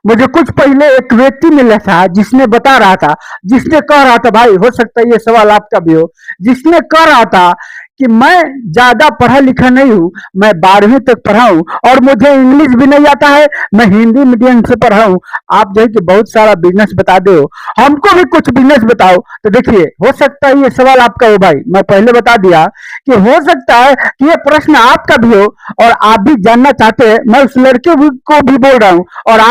मुझे कुछ पहले एक व्यक्ति मिला था जिसने बता रहा था, जिसने कह रहा था, भाई हो सकता है ये सवाल आपका भी हो, जिसने कह रहा था कि मैं ज्यादा पढ़ा लिखा नहीं हूँ, मैं 12वीं तक पढ़ा हूँ और मुझे इंग्लिश भी नहीं आता है, मैं हिंदी मीडियम से पढ़ा हूँ। आप जो है कि बहुत सारा बिजनेस बता दो, हमको भी कुछ बिजनेस बताओ। तो देखिए, हो सकता है ये सवाल आपका हो भाई, मैं पहले बता दिया कि हो सकता है कि ये प्रश्न आपका भी हो और आप भी जानना चाहते हैं। मैं उस लड़के को भी बोल रहा हूँ और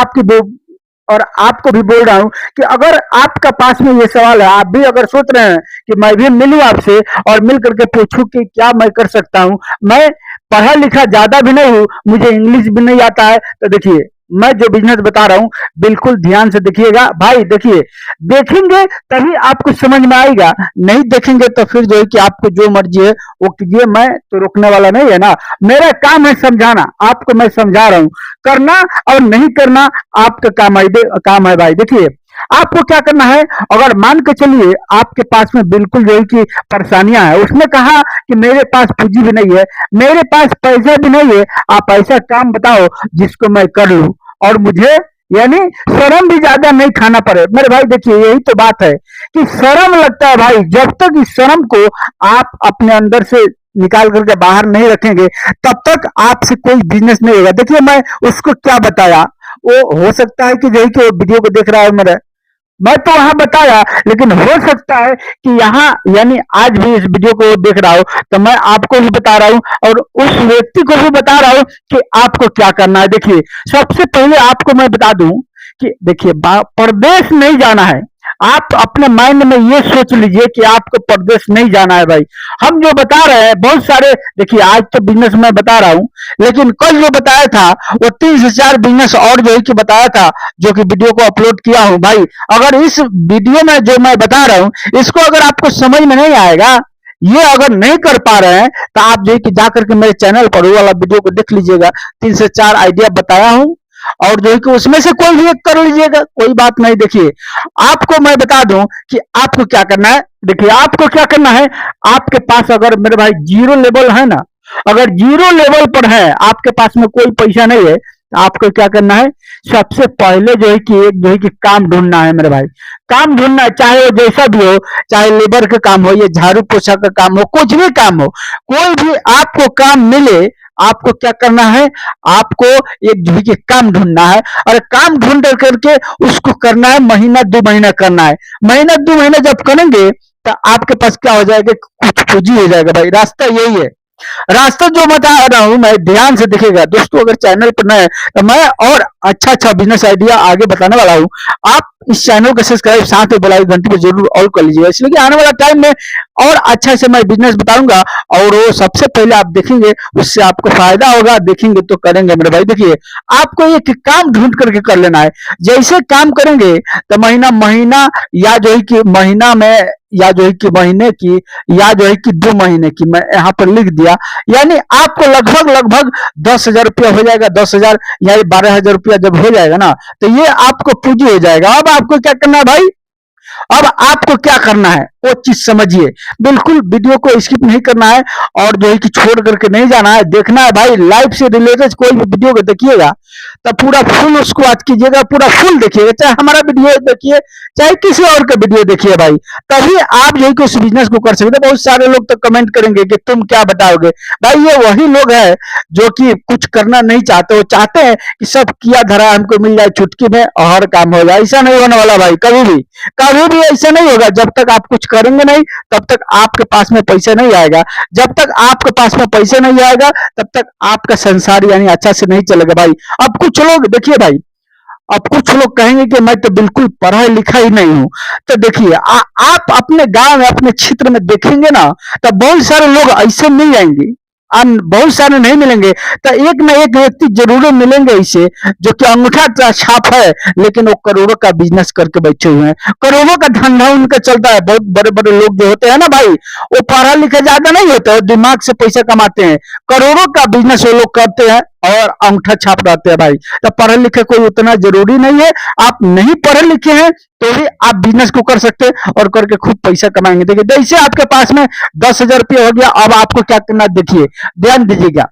और आपको भी बोल रहा हूं कि अगर आपका पास में ये सवाल है, आप भी अगर सोच रहे हैं कि मैं भी मिलूं आपसे और मिल करके पूछूं कि क्या मैं कर सकता हूं, मैं पढ़ा लिखा ज्यादा भी नहीं हूं, मुझे इंग्लिश भी नहीं आता है, तो देखिए मैं जो बिजनेस बता रहा हूं बिल्कुल ध्यान से देखिएगा भाई। देखिए, देखेंगे तभी आपको समझ में आएगा, नहीं देखेंगे तो फिर जो है कि आपको जो मर्जी है वो कीजिए, मैं तो रोकने वाला नहीं है ना। मेरा काम है समझाना, आपको मैं समझा रहा हूं, करना और नहीं करना आपका काम है भाई। देखिए, आपको क्या करना है, अगर मान के चलिए आपके पास में बिल्कुल जो है कि परेशानियां है, उसने कहा कि मेरे पास पूंजी भी नहीं है, मेरे पास पैसा भी नहीं है, आप ऐसा काम बताओ जिसको मैं कर लूं और मुझे यानी शर्म भी ज्यादा नहीं खाना पड़े। मेरे भाई देखिए, यही तो बात है कि शर्म लगता है भाई, जब तक इस शर्म को आप अपने अंदर से निकाल करके बाहर नहीं रखेंगे तब तक आपसे कोई बिजनेस नहीं होगा। देखिए, मैं उसको क्या बताया, वो हो सकता है कि जो है कि वो वीडियो को देख रहा है मेरा, मैं तो वहां बताया, लेकिन हो सकता है कि यहाँ यानी आज भी इस वीडियो को देख रहा हो, तो मैं आपको भी बता रहा हूँ और उस व्यक्ति को भी बता रहा हूँ कि आपको क्या करना है। देखिए, सबसे पहले आपको मैं बता दूं कि देखिए, परदेश नहीं जाना है। आप अपने माइंड में ये सोच लीजिए कि आपको परदेश नहीं जाना है भाई। हम जो बता रहे हैं बहुत सारे, देखिए आज तो बिजनेस मैं बता रहा हूँ, लेकिन कल जो बताया था वो 3 से 4 बिजनेस और जो है कि बताया था, जो कि वीडियो को अपलोड किया हूं भाई। अगर इस वीडियो में जो मैं बता रहा हूं इसको अगर आपको समझ में नहीं आएगा, ये अगर नहीं कर पा रहे हैं, तो आप जो है कि जाकर के मेरे चैनल पर वो वाला वीडियो को देख लीजिएगा। 3 से 4 आइडिया बताया हूं और जो है कि उसमें से कोई भी एक कर लीजिएगा, कोई बात नहीं। देखिए, आपको मैं बता दूं कि आपको क्या करना है। देखिए, आपको क्या करना है, आपके पास अगर मेरे भाई जीरो लेवल है ना, अगर जीरो लेवल पर है, आपके पास में कोई पैसा नहीं है, तो आपको क्या करना है, सबसे पहले जो है कि एक जो है कि काम ढूंढना है मेरे भाई। काम ढूंढना है, चाहे वो जैसा भी हो, चाहे लेबर का काम हो या झाड़ू पोछा का काम हो, कुछ भी काम हो, कोई भी आपको काम मिले, आपको क्या करना है, आपको एक जो है कि काम ढूंढना है और काम ढूंढ करके उसको करना है, महीना 2 महीना करना है। महीना 2 महीना जब करेंगे तो आपके पास क्या हो जाएगा, कुछ पूंजी हो जाएगा भाई। रास्ता यही है, रास्ता जो बता रहा हूं मैं, ध्यान से देखिएगा दोस्तों। अगर चैनल पर नए तो मैं और अच्छा अच्छा बिजनेस आइडिया आगे बताने वाला हूं। आप इस चैनल को सब्सक्राइब साथ में बेल घंटी पर जरूर ऑल कर लीजिएगा, इसलिए कि आने वाला टाइम में और अच्छा से मैं बिजनेस बताऊंगा और वो सबसे पहले आप देखेंगे, उससे आपको फायदा होगा। देखेंगे तो करेंगे मेरे भाई। देखिए, आपको एक काम ढूंढ करके कर लेना है। जैसे काम करेंगे तो महीना महीना या जो है कि महीना में या जो है कि महीने की या जो है कि 2 महीने की मैं यहाँ पर लिख दिया, यानी आपको लगभग लगभग 10,000 रुपया हो जाएगा। 10,000 या 12,000 रुपया जब हो जाएगा ना, तो ये आपको पूंजी हो जाएगा। अब आपको क्या करना है भाई, अब आपको क्या करना है वो चीज समझिए, बिल्कुल वीडियो को स्किप नहीं करना है और जो है कि छोड़ करके नहीं जाना है, देखना है भाई। लाइफ से रिलेटेड कोई भी वीडियो को देखिएगा तो पूरा फुल उसको आज कीजिएगा, पूरा फुल देखिएगा, चाहे हमारा वीडियो देखिए चाहे किसी और का वीडियो देखिए भाई, तभी आप जो है कि उस बिजनेस को कर सकते। बहुत सारे लोग तो कमेंट करेंगे कि तुम क्या बताओगे भाई, ये वही लोग है जो कि कुछ करना नहीं चाहते, वो चाहते हैं कि सब किया धरा हमको मिल जाए चुटकी में और हर काम हो जाए। ऐसा नहीं होने वाला भाई, कभी भी कभी भी ऐसा नहीं होगा। जब तक आप कुछ करेंगे नहीं तब तक आपके पास में पैसा नहीं आएगा, जब तक आपके पास में पैसा नहीं आएगा तब तक आपका संसार यानी अच्छा से नहीं चलेगा भाई। अब कुछ लोग देखिए भाई, अब कुछ लोग कहेंगे कि मैं तो बिल्कुल पढ़ा लिखा ही नहीं हूं, तो देखिए आप अपने गांव में अपने क्षेत्र में देखेंगे ना, तो बहुत सारे लोग ऐसे मिल जाएंगे, बहुत सारे नहीं मिलेंगे तो एक ना एक व्यक्ति जरूर मिलेंगे ऐसे जो कि अंगूठा छाप है, लेकिन वो करोड़ों का बिजनेस करके बैठे हुए हैं, करोड़ों का धंधा उनका चलता है। बहुत बड़े बड़े लोग जो होते हैं ना भाई, वो पढ़ा लिखा ज्यादा नहीं होता है, दिमाग से पैसा कमाते हैं, करोड़ों का बिजनेस वो लोग करते हैं और अंगूठा छाप रहते हैं भाई। तो पढ़े लिखे कोई उतना जरूरी नहीं है, आप नहीं पढ़े लिखे हैं तो भी आप बिजनेस को कर सकते हैं और करके खूब पैसा कमाएंगे। देखिए, जैसे आपके पास में 10,000 रुपया हो गया, अब आपको क्या करना देखिए, ध्यान दीजिएगा।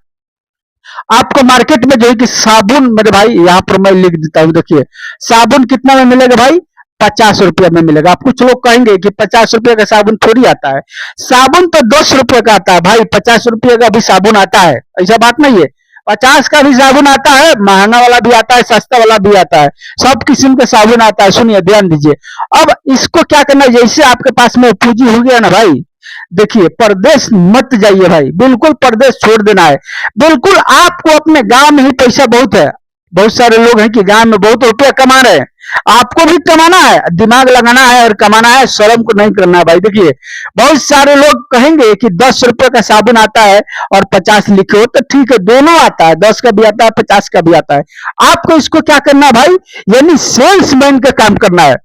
आपको मार्केट में जो है कि साबुन, मेरे भाई यहाँ पर मैं लिख देता हूँ, देखिए साबुन कितना में मिलेगा भाई, 50 रुपया में मिलेगा। आप कुछ लोग कहेंगे कि 50 रुपये का साबुन थोड़ी आता है, साबुन तो 10 रुपये का आता है भाई, 50 रुपये का भी साबुन आता है, ऐसा बात नहीं है। 50 का भी साबुन आता है, महंगा वाला भी आता है, सस्ता वाला भी आता है, सब किस्म के साबुन आता है। सुनिए, ध्यान दीजिए। अब इसको क्या करना है, जैसे आपके पास में पूंजी हो गया ना भाई, देखिए परदेश मत जाइए भाई, बिल्कुल परदेश छोड़ देना है। बिल्कुल आपको अपने गांव में ही पैसा बहुत है। बहुत सारे लोग हैं कि गांव में बहुत रुपया कमा रहे हैं, आपको भी कमाना है, दिमाग लगाना है और कमाना है, शर्म को नहीं करना है भाई। देखिए बहुत सारे लोग कहेंगे कि 10 रुपए का साबुन आता है और 50 लिखे हो, तो ठीक है, दोनों आता है, 10 का भी आता है, 50 का भी आता है। आपको इसको क्या करना है भाई, यानी सेल्समैन का काम करना है,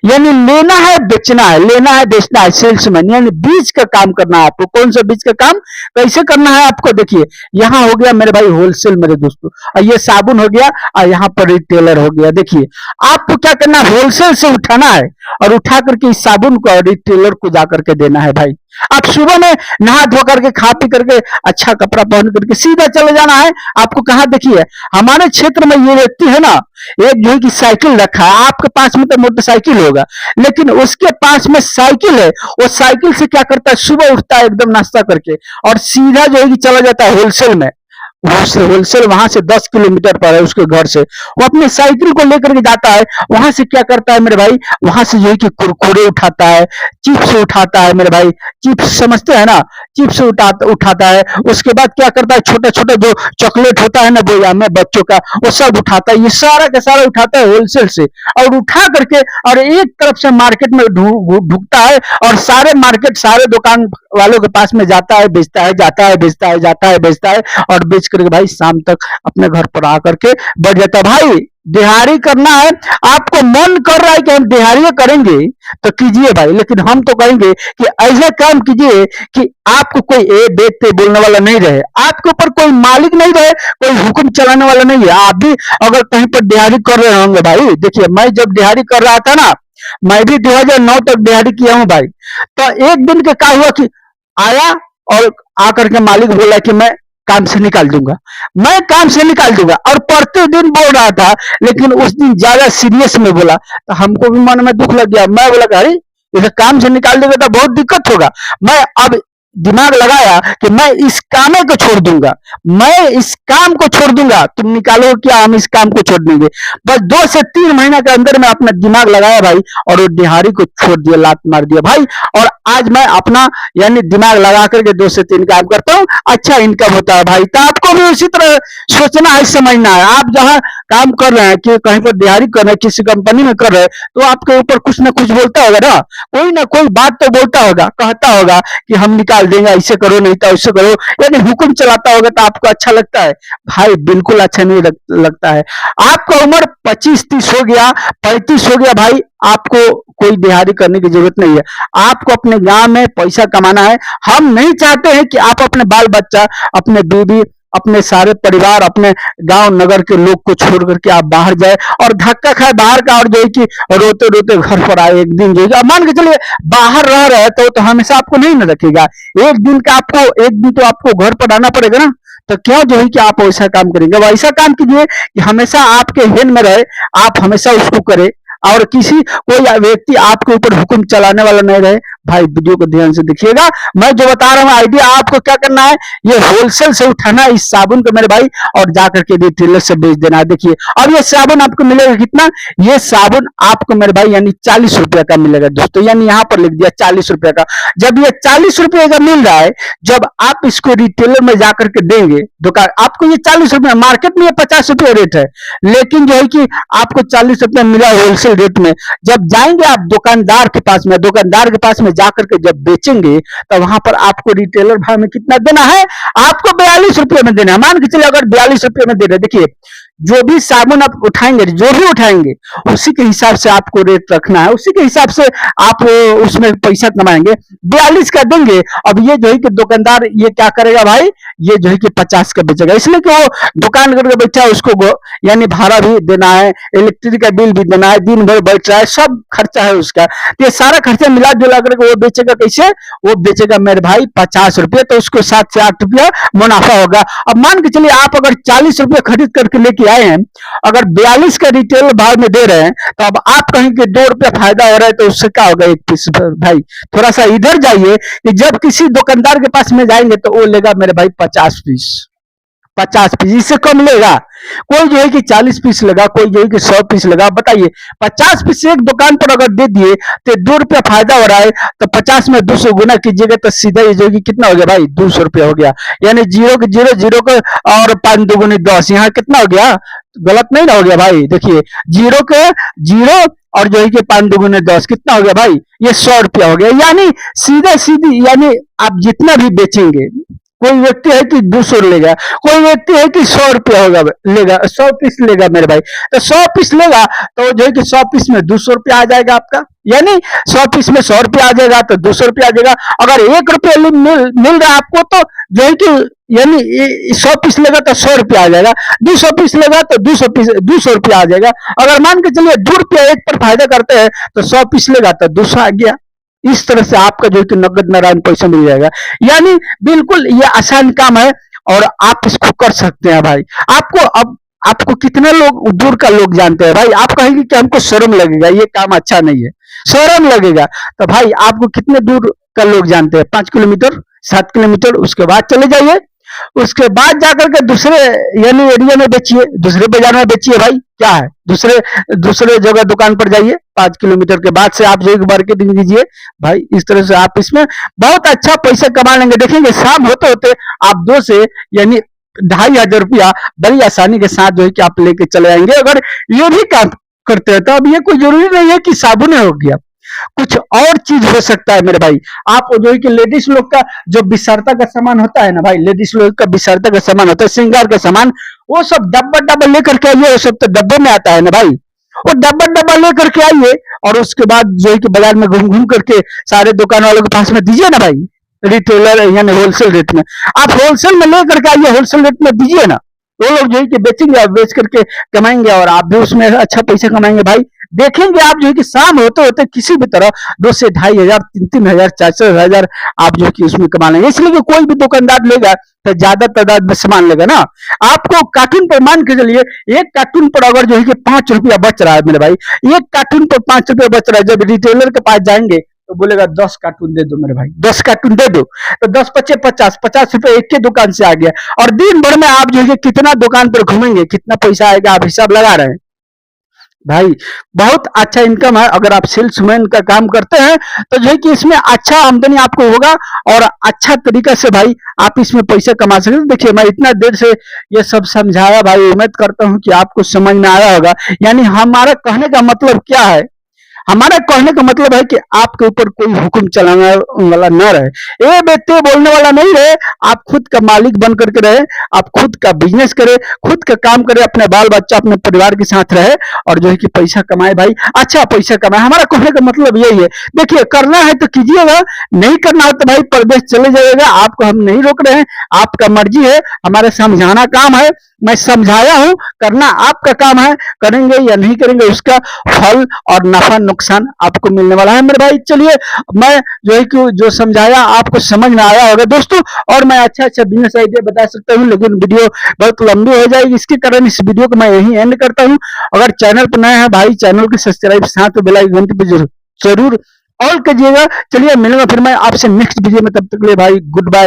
यानी लेना है बेचना है, लेना है बेचना है, सेल्समैन यानी बीज का काम करना है आपको। कौन सा बीज का काम कैसे करना है आपको, देखिए यहाँ हो गया मेरे भाई होलसेल मेरे दोस्तों, और ये साबुन हो गया, और यहाँ पर रिटेलर हो गया। देखिए आपको क्या करना है, होलसेल से उठाना है और उठा करके इस साबुन को रिटेलर को जाकर के देना है भाई। आप सुबह में नहा धो करके खा पी करके अच्छा कपड़ा पहन करके सीधा चले जाना है आपको। कहा देखिए हमारे क्षेत्र में ये व्यक्ति है ना, एक जो है कि साइकिल रखा है, आपके पास में तो मोटरसाइकिल होगा, लेकिन उसके पास में साइकिल है। वो साइकिल से क्या करता है, सुबह उठता है एकदम नाश्ता करके और सीधा जो है कि चला जाता है होलसेल में। होलसेल वहां से 10 किलोमीटर पर है उसके घर से, वो अपने साइकिल को लेकर के जाता है। वहां से क्या करता है मेरे भाई, वहां से जो है कि कुरकुरे उठाता है, चिप्स उठाता है मेरे भाई, चिप्स समझते हैं ना, चिप्स उठाता है। उसके बाद क्या करता है, छोटा छोटा जो चॉकलेट होता है ना बोया में बच्चों का, वो सब उठाता है। ये सारा का सारा उठाता है होलसेल से, और उठा करके और एक तरफ से मार्केट में ढुकता है, और सारे मार्केट सारे दुकान वालों के पास में जाता है, बेचता है, जाता है, बेचता है, जाता है, बेचता है, और बेच करके भाई शाम तक अपने घर पर आकर के बैठ जाता है। भाई दिहाड़ी करना है, आपको मन कर रहा है कि हम दिहाड़ी करेंगे तो कीजिए भाई, लेकिन हम तो कहेंगे कि ऐसा काम कीजिए कि आपको कोई देखते बोलने वाला नहीं रहे, आपके ऊपर कोई मालिक नहीं रहे, कोई हुक्म चलाने वाला नहीं है। आप भी अगर कहीं पर दिहाड़ी कर रहे होंगे भाई, देखिए मैं जब दिहाड़ी कर रहा था ना, मैं भी 2009 तक दिहाड़ी किया हूं भाई, तो एक दिन के क्या हुआ कि आया और आकर के मालिक बोला कि मैं काम से निकाल दूंगा, मैं काम से निकाल दूंगा, और प्रतिदिन बोल रहा था, लेकिन उस दिन ज्यादा सीरियस में बोला, तो हमको भी मन में दुख लग गया। मैं बोला अरे इसे काम से निकाल देगा तो बहुत दिक्कत होगा। मैं अब दिमाग लगाया कि मैं इस काम को छोड़ दूंगा, मैं इस काम को छोड़ दूंगा, तुम निकालो क्या, हम इस काम को छोड़ देंगे। बस 2 से 3 महीने के अंदर में अपना दिमाग लगाया भाई, और वो दिहाड़ी को छोड़ दिया, लात मार दिया भाई। और आज मैं अपना यानी दिमाग लगा करके 2 से 3 काम करता हूँ, अच्छा इनकम होता है भाई। तो आपको भी उसी तरह सोचना है, समझना है। आप जहाँ काम कर रहे हैं, कि कहीं पर दिहाड़ी कर रहे हैं, किसी कंपनी में कर रहे हैं, तो आपके ऊपर कुछ ना कुछ बोलता होगा ना कोई बात तो बोलता होगा, कहता होगा कि हम निकाल देंगे, ऐसे करो नहीं तो ऐसे करो, यानी हुक्म चलाता होगा। तो आपको अच्छा लगता है भाई? बिल्कुल अच्छा नहीं लगता है। आपका उम्र 25-30 हो गया, 35 हो गया भाई, आपको कोई दिहाड़ी करने की जरूरत नहीं है। आपको अपने गांव में पैसा कमाना है। हम नहीं चाहते हैं कि आप अपने बाल बच्चा, अपने बीवी, अपने सारे परिवार, अपने गांव नगर के लोग को छोड़ करके आप बाहर जाए और धक्का खाए बाहर का, और जो है कि रोते रोते घर पर आए। एक दिन जो है मान के चलिए बाहर रह रहे तो हमेशा आपको नहीं न रखेगा, एक दिन तो आपको घर पर आना पड़ेगा ना। तो क्यों जो है कि आप वैसा काम करेंगे? वैसा काम कीजिए कि हमेशा आपके हेन में रहे, आप हमेशा उसको करें, और कोई व्यक्ति आपके ऊपर हुक्म चलाने वाला नहीं रहे। भाई वीडियो को ध्यान से देखिएगा, मैं जो बता रहा हूँ आइडिया, आपको क्या करना है, ये होलसेल से उठाना है इस साबुन को मेरे भाई, और जाकर के रिटेलर से बेच देना है। देखिए अब ये साबुन आपको मिलेगा कितना, ये साबुन आपको मेरे भाई यानी 40 रुपए का मिलेगा दोस्तों, यानी यहाँ पर लिख दिया 40 रुपए का। जब ये 40 रुपए का मिल रहा है, जब आप इसको रिटेलर में जाकर के देंगे दुकान, आपको ये 40 रुपए, मार्केट में ये 50 रुपए रेट है, लेकिन जो है कि आपको 40 रुपए मिला होलसेल रेट में। जब जाएंगे आप दुकानदार के पास में जाकर के जब बेचेंगे, तो वहां पर आपको रिटेलर भाव में कितना देना है, आपको 42 रुपए में देना है। मान के चलिए अगर 42 रुपए में दे रहे, देखिए जो भी साबुन आप उठाएंगे, जो भी उठाएंगे, उसी के हिसाब से आपको रेट रखना है, उसी के हिसाब से आप उसमें पैसा कमाएंगे। 42 का देंगे। अब ये जो है कि दुकानदार ये क्या करेगा भाई, ये जो है कि 50 का बेचेगा, इसलिए कि वो दुकान करके बैठा है, उसको यानी भाड़ा भी देना है, इलेक्ट्रिक का बिल भी देना है, दिन भर बैठ रहा है, सब खर्चा है उसका। तो ये सारा खर्चा मिला जुला करके वो बेचेगा कैसे? वो बेचेगा मेरे भाई 50 रुपये, तो उसको 7 से 8 रुपया मुनाफा होगा। अब मान के चलिए आप अगर 40 रुपये खरीद करके लेके आए हैं, अगर 42 का रिटेल भाव में दे रहे हैं, तो अब आप कहें कि 2 रुपया फायदा हो रहा है, तो उससे क्या होगा 1 पीस? भाई थोड़ा सा इधर जाइए कि जब किसी दुकानदार के पास में जाएंगे तो वो लेगा मेरे भाई 50 पीस, 50 पीस, इससे कम लेगा। कोई जो है कि 40 पीस लेगा, कोई जो है कि 100 पीस लेगा। बताइए 50 पीस एक दुकान पर अगर दे दिए तो 2 रुपया फायदा हो रहा है, तो 50 में 200 गुना कीजिएगा तो सीधा ये जो है कि कितना हो गया भाई? 200 रुपया हो गया। यानी जीरो के जीरो, जीरो का और 5 दूगुनी 10, यहाँ कितना हो गया? गलत नहीं ना हो गया भाई? देखिए जीरो के जीरो और जो है कि 5 दूगुने 10 कितना हो गया भाई? ये 100 रुपया हो गया। यानी सीधा सीधी, यानी आप जितना भी बेचेंगे, कोई व्यक्ति है कि 200 लेगा, कोई व्यक्ति है कि 100 रुपया होगा लेगा, 100 पीस लेगा मेरे भाई, तो 100 पीस लेगा तो जो है कि 100 पीस में 200 रुपया आ जाएगा आपका, यानी 100 पीस में 100 रुपया आ जाएगा तो 200 रुपया आ जाएगा। अगर 1 रुपया मिल रहा है आपको तो जो है कि यानी 100 पीस लेगा तो 100 रुपया आ जाएगा, 200 पीस लेगा तो 200 रुपया आ जाएगा। अगर मान के चलिए 2 रुपया एक पर फायदा करते हैं तो 100 पीस लेगा तो 200 आ गया। इस तरह से आपका जो है कि नगद नारायण पैसा मिल जाएगा। यानी बिल्कुल ये आसान काम है और आप इसको कर सकते हैं भाई। आपको कितने लोग दूर का लोग जानते हैं भाई? आप कहेंगे कि हमको शर्म लगेगा, ये काम अच्छा नहीं है, शर्म लगेगा। तो भाई आपको कितने दूर का लोग जानते हैं? 5 किलोमीटर, 7 किलोमीटर, उसके बाद चले जाइए, उसके बाद जाकर के दूसरे यानी एरिया में बेचिए, दूसरे बाजार में बेचिए भाई। क्या है? दूसरे दूसरे जगह दुकान पर जाइए, 5 किलोमीटर के बाद से आप जो मार्केटिंग कीजिए भाई। इस तरह से आप इसमें बहुत अच्छा पैसा कमा लेंगे। देखेंगे शाम होते होते आप 2 से यानी 2,500 रुपया बड़ी आसानी के साथ जो है कि आप लेके चले आएंगे। अगर ये भी काम करते हैं तो अब ये कोई जरूरी नहीं है कि साबुन हो गया, कुछ और चीज हो सकता है मेरे भाई। आप जो है कि लेडीज लोग का जो विसरता का सामान होता है ना भाई, लेडीज लोग का विसरता का सामान होता है, श्रृंगार का सामान, वो सब डब्बा डब्बा लेकर के आइए। वो सब तो डब्बे में आता है ना भाई, वो डब्बा डब्बा लेकर के आइए और उसके बाद जो है कि बाजार में घूम घूम करके सारे दुकान वालों के पास में दीजिए ना भाई, रिटेलर यानी होलसेल रेट में। आप होलसेल में लेकर के आइए, होलसेल रेट में दीजिए ना, वो लोग जो है कि बेचेंगे और बेच करके कमाएंगे और आप भी उसमें अच्छा पैसा कमाएंगे भाई। देखेंगे आप जो है कि शाम होते होते किसी भी तरह 2 से 2,500, 3,000, 4,000 आप जो है कि उसमें कमा लेंगे। इसलिए कि कोई भी दुकानदार लेगा तो ज्यादा तादाद में सामान लेगा ना। आपको कार्टून पर मान के चलिए, एक कार्टून पर अगर जो है कि 5 रुपया बच रहा है मेरे भाई, एक कार्टून पर 5 रुपया बच रहा है, जब रिटेलर के पास जाएंगे तो बोलेगा 10 कार्टून दे दो मेरे भाई, 10 कार्टून दे दो, तो 10 पचे 50, 50 रुपए एक के दुकान से आ गया। और दिन भर में आप जो है कितना दुकान पर घूमेंगे, कितना पैसा आएगा आप हिसाब लगा रहे हैं भाई। बहुत अच्छा इनकम है। अगर आप सेल्समैन का काम करते हैं तो जो है कि इसमें अच्छा आमदनी आपको होगा और अच्छा तरीका से भाई आप इसमें पैसे कमा सकते हैं। देखिए मैं इतना देर से ये सब समझाया भाई, उम्मीद करता हूं कि आपको समझ में आया होगा। यानी हमारा कहने का मतलब क्या है? हमारा कहने का मतलब है कि आपके ऊपर कोई हुक्म चलाने वाला न रहे, ये व्यक्ति बोलने वाला नहीं रहे। आप खुद का मालिक बन करके रहे, आप खुद का बिजनेस करे, खुद का काम करे, अपने बाल बच्चा अपने परिवार के साथ रहे और जो है कि पैसा कमाए भाई, अच्छा पैसा कमाए। हमारा कहने का मतलब यही है। देखिए करना है तो कीजिएगा, नहीं करना हो तो भाई परदेश चले जाइएगा, आपको हम नहीं रोक रहे हैं, आपका मर्जी है। हमारे समझाना काम है, मैं समझाया हूं, करना आपका काम है। करेंगे या नहीं करेंगे उसका फल और नफा नुकसान आपको मिलने वाला है मेरे भाई। चलिए मैं जो है कि जो समझाया आपको समझ में आया होगा दोस्तों, और मैं अच्छा अच्छा बिजनेस आइडिया बता सकता हूं, लेकिन वीडियो बहुत लंबी हो जाएगी, इसके कारण इस वीडियो को मैं यहीं एंड करता हूं। अगर चैनल पर नया है भाई, चैनल को सब्सक्राइब साथ बेल आइकन घंटी पे जरूर ऑल कीजिएगा। चलिए मिलूंगा फिर मैं आपसे नेक्स्ट वीडियो में, तब तक के लिए भाई गुड बाय।